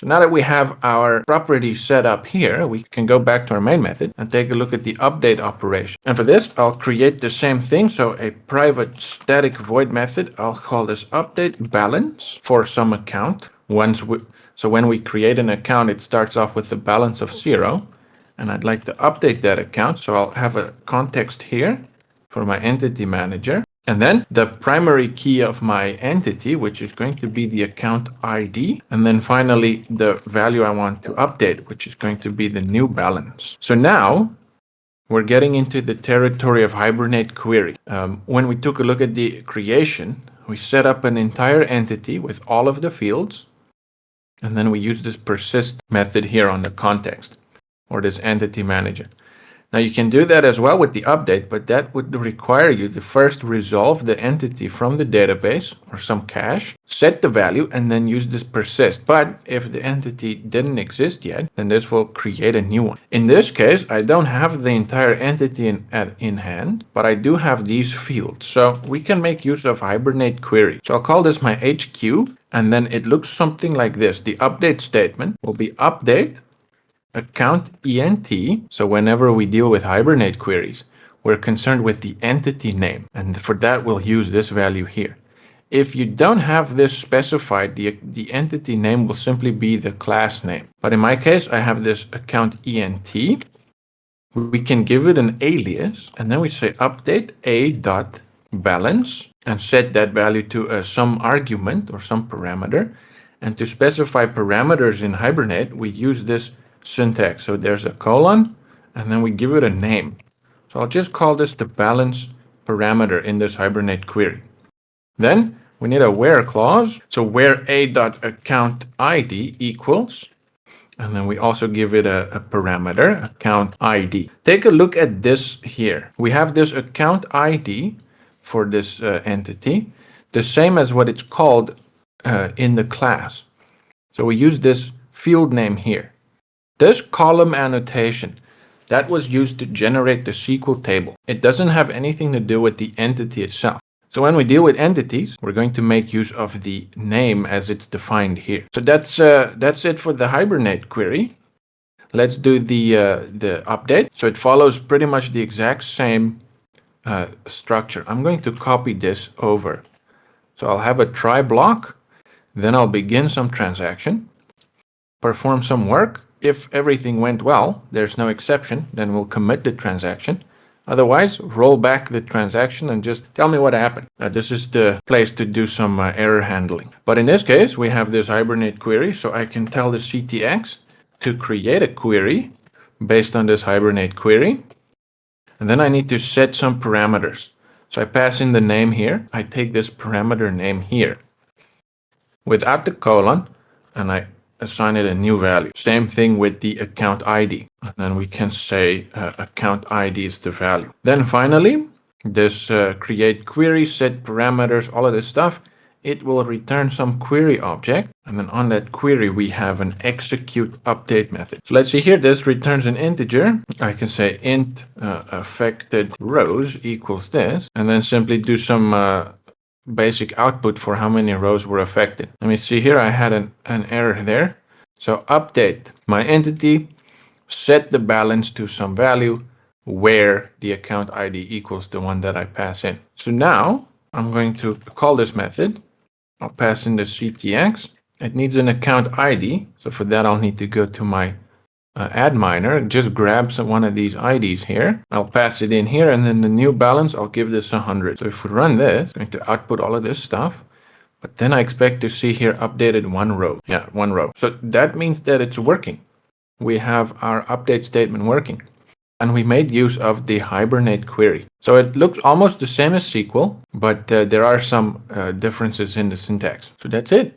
So now that we have our property set up here, we can go back to our main method and take a look at the update operation. And for this, I'll create the same thing. So a private static void method. I'll call this update balance for some account. So when we create an account, it starts off with the balance of 0. And I'd like to update that account. So I'll have a context here for my entity manager. And then the primary key of my entity, which is going to be the account ID. And then finally, the value I want to update, which is going to be the new balance. So now we're getting into the territory of Hibernate query. When we took a look at the creation, we set up an entire entity with all of the fields. And then we use this persist method here on the context or this entity manager. Now you can do that as well with the update, but that would require you to first resolve the entity from the database or some cache, set the value, and then use this persist. But if the entity didn't exist yet, then this will create a new one. In this case, I don't have the entire entity in hand, but I do have these fields. So we can make use of Hibernate query. So I'll call this my HQ, and then it looks something like this. The update statement will be update account ENT. So whenever we deal with Hibernate queries, we're concerned with the entity name. And for that, we'll use this value here. If you don't have this specified, the entity name will simply be the class name. But in my case, I have this account ENT. We can give it an alias, and then we say update a.balance and set that value to some argument or some parameter. And to specify parameters in Hibernate, we use this syntax. So there's a colon, and then we give it a name. So I'll just call this the balance parameter in this Hibernate query. Then we need a where clause. So where a.account ID equals, and then we also give it a parameter, account ID. Take a look at this here. We have this account ID for this entity, the same as what it's called in the class. So we use this field name here. This column annotation, that was used to generate the SQL table. It doesn't have anything to do with the entity itself. So when we deal with entities, we're going to make use of the name as it's defined here. So that's it for the Hibernate query. Let's do the update. So it follows pretty much the exact same structure. I'm going to copy this over. So I'll have a try block. Then I'll begin some transaction, perform some work. If everything went well, there's no exception, then we'll commit the transaction. Otherwise, roll back the transaction and just tell me what happened. This is the place to do some error handling. But in this case, we have this Hibernate query, so I can tell the CTX to create a query based on this Hibernate query. And then I need to set some parameters. So I pass in the name here. I take this parameter name here without the colon, and I assign it a new value. Same thing with the account ID. And then we can say account ID is the value. Then finally, this create query, set parameters, all of this stuff, it will return some query object. And then on that query, we have an execute update method. So let's see here, this returns an integer. I can say int affected rows equals this, and then simply do some basic output for how many rows were affected. Let me see here, I had an error there. So update my entity, set the balance to some value where the account ID equals the one that I pass in. So now I'm going to call this method. I'll pass in the CTX. It needs an account ID. So for that, I'll need to go to my add miner, just grab one of these IDs here. I'll pass it in here, and then the new balance, I'll give this 100. So if we run this, it's going to output all of this stuff. But then I expect to see here updated one row. Yeah, one row. So that means that it's working. We have our update statement working. And we made use of the Hibernate query. So it looks almost the same as SQL, but there are some differences in the syntax. So that's it.